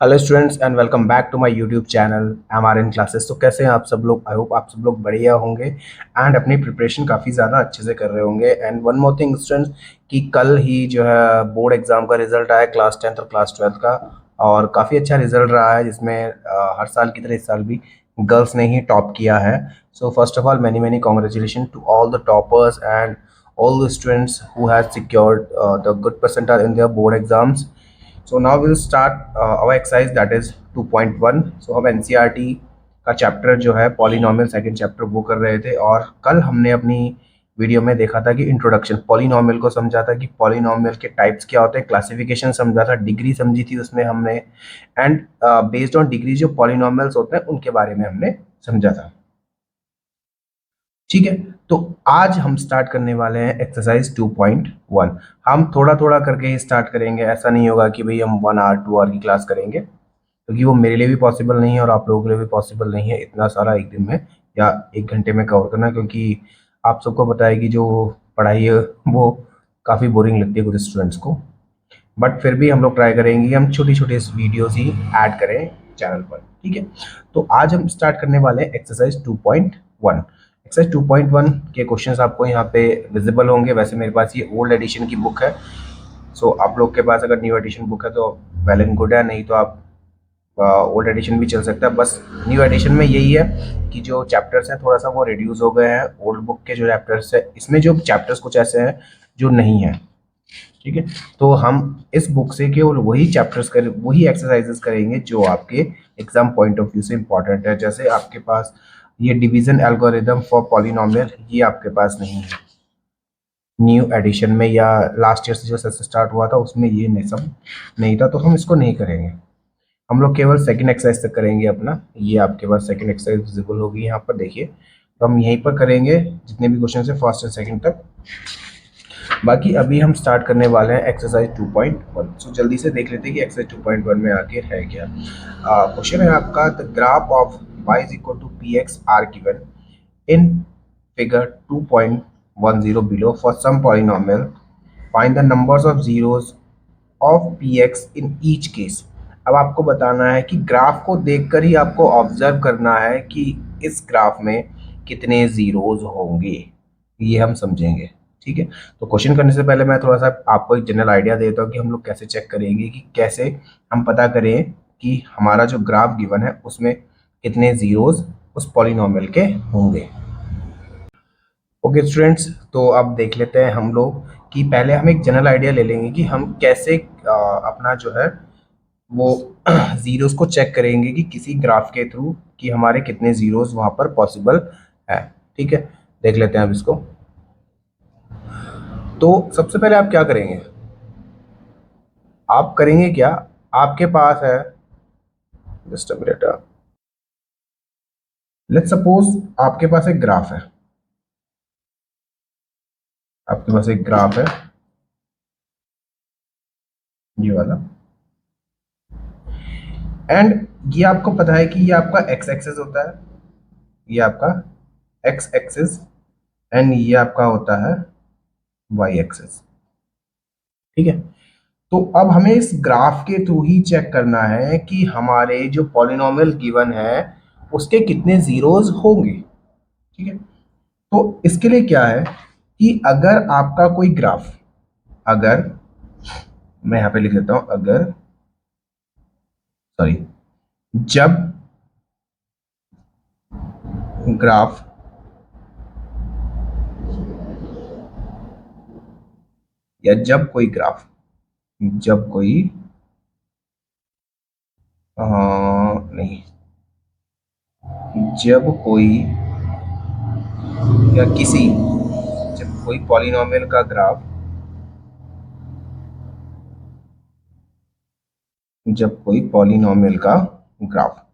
Hello students and welcome back to my YouTube channel M R in classes. तो कैसे हैं आप सब लोग? आई होप आप सब लोग बढ़िया होंगे एंड अपनी प्रिपरेशन काफ़ी ज़्यादा अच्छे से कर रहे होंगे। And one more thing students, कि कल ही जो है बोर्ड एग्जाम का रिजल्ट आया क्लास 10th और क्लास 12th का, और काफ़ी अच्छा रिजल्ट रहा है जिसमें हर साल की तरह इस साल भी गर्ल्स ने ही टॉप किया है। So first of all many many congratulation to all the toppers and all the students who has secured the good percentile in their board exams. So now we'll start our exercise, that is 2.1. So हम NCERT का chapter जो है polynomial second chapter वो कर रहे थे, और कल हमने अपनी वीडियो में देखा था कि इंट्रोडक्शन पॉलिनॉमियल को समझा था कि पॉलिनॉमियल के टाइप्स क्या होते हैं, क्लासिफिकेशन समझा था, डिग्री समझी थी उसमें हमने, एंड बेस्ड ऑन डिग्री जो पॉलिनॉमियल्स होते हैं उनके बारे में हमने समझा था। ठीक है, तो आज हम स्टार्ट करने वाले हैं एक्सरसाइज 2.1। हम थोड़ा थोड़ा करके ही स्टार्ट करेंगे, ऐसा नहीं होगा कि भाई हम 1 आवर 2 आवर की क्लास करेंगे, क्योंकि वो मेरे लिए भी पॉसिबल नहीं है और आप लोगों के लिए भी पॉसिबल नहीं है इतना सारा एक दिन में या 1 घंटे में कवर करना, क्योंकि आप सबको पता है कि जो पढ़ाई है वो काफ़ी बोरिंग लगती है कुछ स्टूडेंट्स को। बट फिर भी हम लोग ट्राई करेंगे कि हम छोटी छोटी वीडियोस ही ऐड करें चैनल पर। ठीक है, तो आज हम स्टार्ट करने वाले हैं एक्सरसाइज 2.1। एक्सरसाइज 2.1 के क्वेश्चंस आपको यहाँ पे विजिबल होंगे। वैसे मेरे पास ये ओल्ड एडिशन की बुक है, सो आप लोग के पास अगर न्यू एडिशन बुक है तो वेल एंड गुड है, नहीं तो आप ओल्ड एडिशन भी चल सकता है। बस न्यू एडिशन में यही है कि जो चैप्टर्स हैं थोड़ा सा वो रिड्यूस हो गए हैं। ओल्ड बुक के जो चैप्टर्स है, इसमें जो चैप्टर्स कुछ ऐसे हैं जो नहीं है। ठीक है, तो हम इस बुक से केवल वही चैप्टर्स कर वही एक्सरसाइजेस करेंगे जो आपके एग्जाम पॉइंट ऑफ व्यू से इंपॉर्टेंट है। जैसे आपके पास ये डिवीजन एल्गोरिदम फॉर पॉलिनोमियल, ये आपके पास नहीं है न्यू एडिशन में, या लास्ट ईयर से जो सेशन स्टार्ट हुआ था उसमें ये नहीं सब नहीं था, तो हम इसको नहीं करेंगे। हम लोग केवल सेकंड एक्सरसाइज तक करेंगे अपना। ये आपके पास सेकंड एक्सरसाइज विजिबल होगी यहाँ पर, देखिए। तो हम यहीं पर करेंगे जितने भी क्वेश्चन है फर्स्ट और सेकंड तक। बाकी अभी हम स्टार्ट करने वाले हैं एक्सरसाइज 2.1। सो जल्दी से देख लेते हैं कि एक्सरसाइज 2.1 में आगे है क्या। क्वेश्चन है आपका, the graph of y is equal to p x are given in figure 2.10 below for some polynomial, find the numbers of zeros of p x in each case. अब आपको बताना है कि ग्राफ को देखकर ही आपको ऑब्जर्व करना है कि इस ग्राफ में कितने जीरोज होंगे, ये हम समझेंगे। ठीक है, तो क्वेश्चन करने से पहले मैं थोड़ा सा आपको एक जनरल आइडिया देता हूँ कि हम लोग कैसे चेक करेंगे, कि कैसे हम पता करें कि हमारा जो ग्राफ गिवन है उसमें कितने जीरोज उस पॉलिनोमियल के होंगे। ओके स्टूडेंट्स, तो अब देख लेते हैं हम लोग कि पहले हम एक जनरल आइडिया ले लेंगे कि हम कैसे अपना जो है वो जीरोस को चेक करेंगे कि किसी ग्राफ के थ्रू कि हमारे कितने जीरोस वहां पर पॉसिबल है। ठीक है, देख लेते हैं अब इसको। तो सबसे पहले आप क्या करेंगे, आप करेंगे क्या, आपके पास है, just a minute, let's suppose आपके पास एक ग्राफ है, आपके पास एक ग्राफ है ये वाला, एंड ये आपको पता है कि ये आपका एक्स एक्सेस होता है, ये आपका एक्स एक्सिस, एंड ये आपका होता है वाई एक्सिस। ठीक है, तो अब हमें इस ग्राफ के थ्रू ही चेक करना है कि हमारे जो पॉलिनोमियल गिवन है उसके कितने जीरोस होंगे। ठीक है, तो इसके लिए क्या है कि अगर आपका कोई ग्राफ, अगर मैं यहां पे लिख देता हूं, अगर सॉरी, जब ग्राफ या जब कोई ग्राफ, जब कोई नहीं, जब कोई या किसी, जब कोई पॉलिनोमियल का ग्राफ, जब कोई पॉलिनोमियल का ग्राफ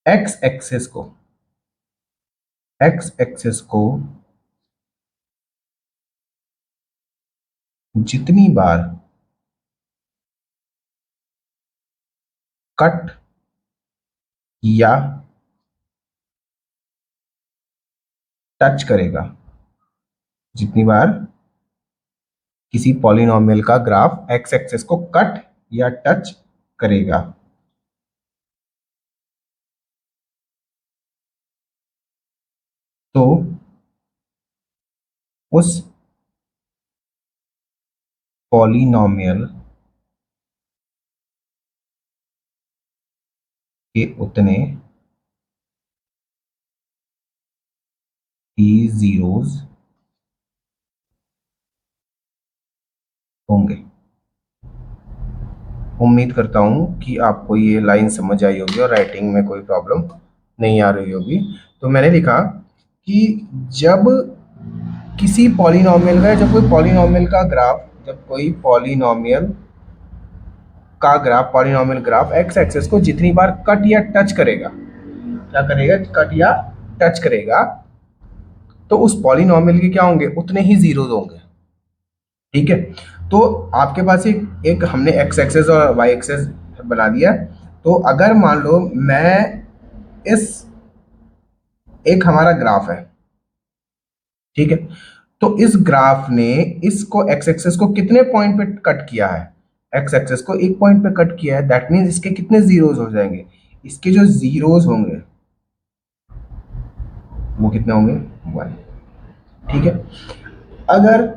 एक्स एक्सिस को, एक्स एक्सिस को जितनी बार कट या टच करेगा, जितनी बार किसी पॉलिनोमियल का ग्राफ एक्स एक्सेस को कट या टच करेगा। तो उस पॉलिनोमियल के उतने ही जीरोस होंगे। उम्मीद करता हूं कि आपको ये लाइन समझ आई होगी और राइटिंग में कोई प्रॉब्लम नहीं आ रही होगी। तो मैंने लिखा कि जब किसी पॉलिनोमियल का जब कोई पॉलिनोमियल का ग्राफ जब कोई पॉलिनोमियल ग्राफ एक्स एक्सेस को जितनी बार कट या टच करेगा, क्या करेगा, कट या टच करेगा, तो उस पॉलिनोमियल के क्या होंगे, उतने ही जीरोस होंगे। ठीक है। तो आपके पास एक हमने एक्स एक्सेस और वाई एक्सेस बना दिया। तो अगर मान लो मैं इस एक हमारा ग्राफ है, ठीक है, तो इस ग्राफ ने इसको एक्स एक्सेस को कितने पॉइंट पे कट किया है, एक्स एक्सेस को एक पॉइंट पे कट किया है, दैट मीन्स इसके कितने जीरोस हो जाएंगे, इसके जो जीरोस होंगे वो कितने होंगे, 1। ठीक है। अगर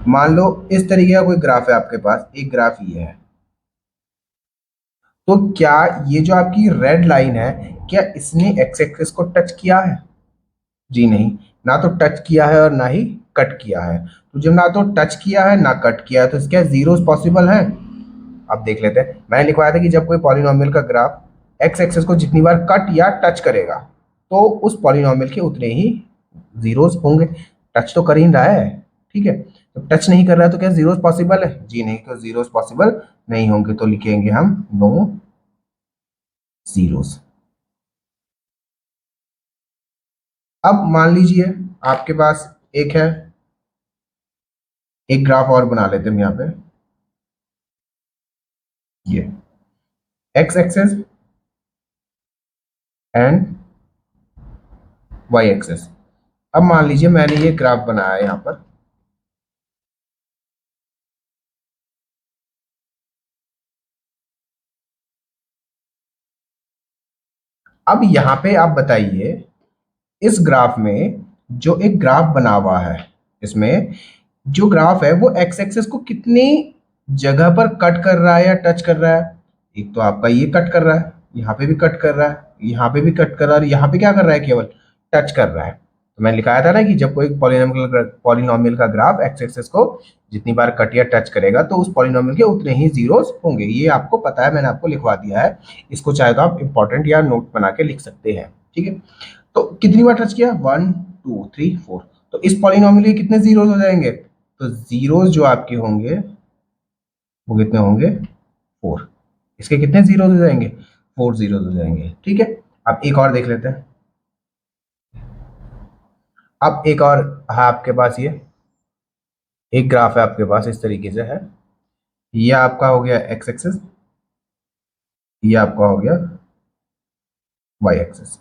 मान लो इस तरीके का कोई ग्राफ है आपके पास, एक ग्राफ ये है, तो क्या ये जो आपकी रेड लाइन है, क्या इसने एक्स एक्सिस को टच किया है? जी नहीं, ना तो टच किया है और ना ही कट किया है। तो जब ना तो टच किया है ना कट किया है, तो इसके जीरोस पॉसिबल है। अब देख लेते हैं। मैंने लिखवाया था कि जब कोई पॉलिनोमियल का ग्राफ एक्स एक्सिस को जितनी बार कट या टच करेगा, तो उस पॉलिनोमियल के उतने ही जीरोस होंगे। टच तो कर ही रहा है, ठीक है। तो टच नहीं कर रहा है तो क्या जीरोस पॉसिबल है? जी नहीं, तो जीरोस पॉसिबल नहीं होंगे, तो लिखेंगे हम नो जीरोस। अब मान लीजिए आपके पास एक है, एक ग्राफ और बना लेते हैं यहाँ पे, ये x axes and y axes. अब मान लीजिए मैंने ये ग्राफ बनाया है यहाँ पर, अब यहाँ पे आप बताइए इस ग्राफ में जो एक ग्राफ बना हुआ है, इसमें जो ग्राफ है वो एक्स एक्सेस को कितनी जगह पर कट कर रहा है या टच कर रहा है? एक तो आपका ये कट कर रहा है, यहाँ पे भी कट कर रहा है, यहाँ पे भी कट कर रहा है, और यहाँ पे क्या कर रहा है, केवल टच कर रहा है। तो मैंने लिखाया था ना कि जब कोई पॉलिनोमियल का ग्राफ एक्स एक्सेस को जितनी बार कट या टच करेगा, तो उस पॉलिनोमियल के उतने ही जीरोस होंगे। ये आपको पता है, मैंने आपको लिखवा दिया है। इसको चाहे तो आप इंपॉर्टेंट या नोट बना के लिख सकते हैं। ठीक है। तो कितनी बार टच किया, 1 2 3 4, तो इस पॉलिनोमियल के कितने जीरोस हो जाएंगे? तो जीरोस जो आपके होंगे वो कितने होंगे, 4। इसके कितने जीरोस हो जाएंगे, 4 जीरोस हो जाएंगे। ठीक है। अब एक और देख लेते हैं। अब एक और है आपके पास, ये एक ग्राफ है आपके पास, इस तरीके से है। ये आपका हो गया एक्स एक्सेस, ये आपका हो गया वाई एक्सेस।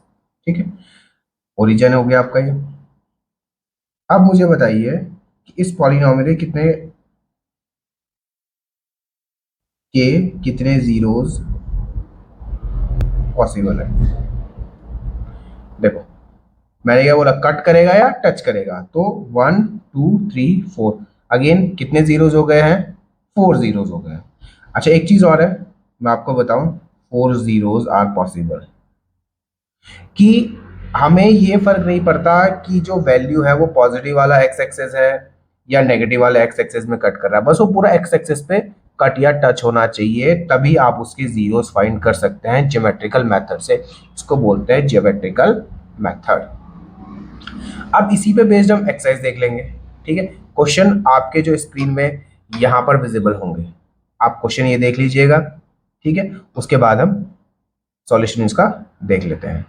ठीक है। ओरिजिन हो गया आपका ये। अब मुझे बताइए कि इस पॉलिनोमियल के कितने जीरोस पॉसिबल है। देखो मैंने क्या बोला, कट करेगा या टच करेगा, तो 1 2 3 4, अगेन कितने जीरोस हो गए हैं, 4 जीरोस हो गए हैं। अच्छा एक चीज और है, मैं आपको बताऊं, 4 जीरोस आर पॉसिबल। कि हमें ये फर्क नहीं पड़ता कि जो वैल्यू है वो पॉजिटिव वाला एक्स एक्सेस है या नेगेटिव वाला एक्स एक्सेस में कट कर रहा है, बस वो पूरा एक्स एक्सेस पे कट या टच होना चाहिए, तभी आप उसके जीरोस फाइंड कर सकते हैं ज्योमेट्रिकल मेथड से। इसको बोलते हैं ज्योमेट्रिकल मेथड। अब इसी पे बेस्ड हम एक्सरसाइज देख लेंगे। ठीक है। क्वेश्चन आपके जो स्क्रीन में यहाँ पर विजिबल होंगे, आप क्वेश्चन ये देख लीजिएगा। ठीक है। उसके बाद हम सॉल्यूशन इसका देख लेते हैं।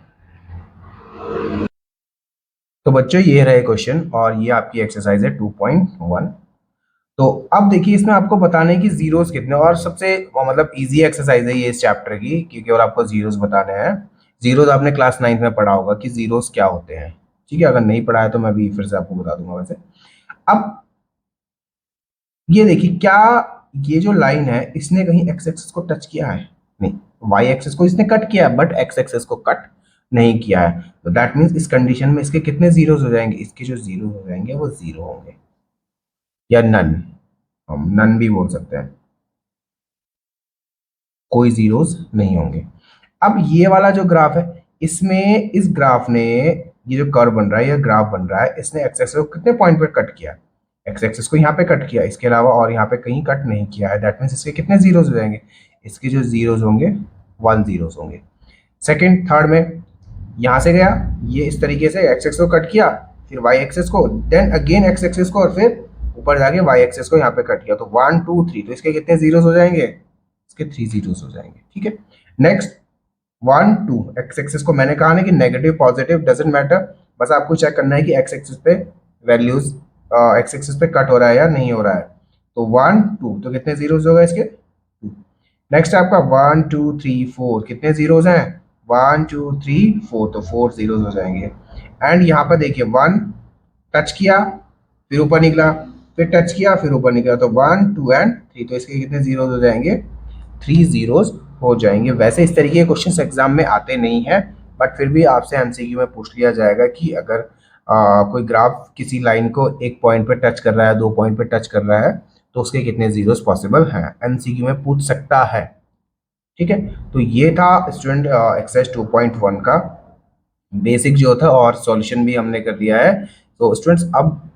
तो बच्चों ये रहे क्वेश्चन और ये आपकी एक्सरसाइज है 2.1। तो अब देखिए इसमें आपको बताने की जीरोस कितने, और सबसे मतलब इजी एक्सरसाइज है ये इस चैप्टर की, क्योंकि और आपको जीरोस बताने हैं। जीरोस आपने क्लास 9th में पढ़ा होगा कि जीरोस क्या होते हैं। ठीक है। अगर नहीं पढ़ा है तो मैं भी फिर से आपको बता दूंगा वैसे। अब ये देखिए क्या ये जो लाइन है इसने कहीं एक्स एक्सिस को टच किया है? नहीं। वाई एक्सिस को इसने कट किया है बट एक्स एक्सिस को कट नहीं किया है। तो दैट मीन्स इस कंडीशन में इसके कितने जीरोस हो जाएंगे? इसके जो जीरो हो जाएंगे वो जीरो होंगे या नन, हम नन भी बोल सकते हैं, कोई जीरोस नहीं होंगे। अब ये वाला जो ग्राफ है इसमें इस ग्राफ ने ये जो कर्व बन रहा है, ये ग्राफ बन रहा है, इसने एक्स एक्सिस को कितने पॉइंट पे कट किया? एक्स एक्सिस को यहाँ पे कट किया, इसके अलावा और यहाँ पे कहीं कट नहीं किया है। दैट मीन्स इसके कितने जीरोस हो जाएंगे? इसके जो जीरोस होंगे वन जीरोस होंगे। सेकंड थर्ड में यहाँ से गया, ये इस तरीके से एक्स एक्सिस को कट किया, फिर वाई एक्सिस को, देन अगेन एक्स एक्सिस को, और फिर ऊपर जाके वाई एक्सिस को यहाँ पे कट किया। तो वन टू थ्री, तो इसके कितने जीरोस हो जाएंगे? इसके थ्री जीरोस हो जाएंगे। ठीक है। Next one two, x axis को मैंने कहा ना कि नेगेटिव पॉजिटिव डजेंट मैटर, बस आपको चेक करना है कि एक्स एक्सिस पे वैल्यूज एक्स एक्सिस पे कट हो रहा है या नहीं हो रहा है। तो वन टू, तो कितने जीरोस होगा इसके? टू। नेक्स्ट आपका वन टू थ्री फोर, कितने जीरोस हैं? वन टू थ्री फोर, तो फोर जीरोस हो जाएंगे। एंड यहाँ पर देखिए वन टच किया फिर ऊपर निकला, फिर टच किया फिर ऊपर निकला, तो वन टू एंड थ्री, तो इसके कितने जीरोस हो जाएंगे? थ्री जीरोस हो जाएंगे। वैसे इस तरीके के क्वेश्चंस एग्जाम में आते नहीं है, बट फिर भी आपसे एमसीक्यू में पूछ लिया जाएगा कि अगर कोई ग्राफ किसी लाइन को एक पॉइंट पे टच कर रहा है, दो पॉइंट पे टच कर रहा है, तो उसके कितने जीरोस पॉसिबल हैं, एमसीक्यू में पूछ सकता है। ठीक है। तो ये था स्टूडेंट एक्सरसाइज 2.1 का बेसिक जो था, और सॉल्यूशन भी हमने कर दिया है। तो स्टूडेंट्स अब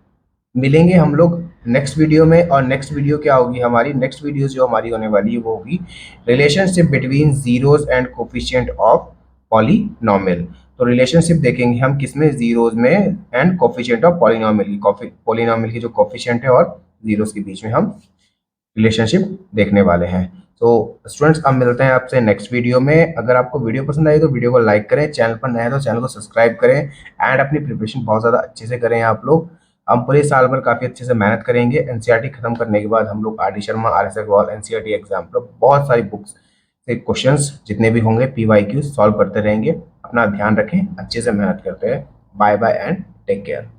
मिलेंगे हम लोग नेक्स्ट वीडियो में। और नेक्स्ट वीडियो क्या होगी हमारी? नेक्स्ट वीडियो जो हमारी होने वाली है वो होगी relationship between zeros and coefficient of polynomial. तो रिलेशनशिप देखेंगे हम किसमें? जीरोस में एंड कोफिशिएंट ऑफ पॉलिनोमियल की, पॉलिनोमियल की जो कोफिशिएंट है और जीरोस के बीच में हम रिलेशनशिप देखने वाले हैं। तो स्टूडेंट्स अब मिलते हैं आपसे नेक्स्ट वीडियो में। अगर आपको वीडियो पसंद आई तो वीडियो को लाइक करें, चैनल पर नए हैं तो चैनल को सब्सक्राइब करें, एंड अपनी प्रिपरेशन बहुत ज़्यादा अच्छे से करें आप लोग। हम पूरे साल भर काफ़ी अच्छे से मेहनत करेंगे। एनसीईआरटी खत्म करने के बाद हम लोग R D Sharma, R S Agarwal NCERT exam पर बहुत सारी बुक्स से क्वेश्चंस जितने भी होंगे पीवाईक्यू सॉल्व करते रहेंगे। अपना ध्यान रखें, अच्छे से मेहनत करते हैं। Bye bye and take care.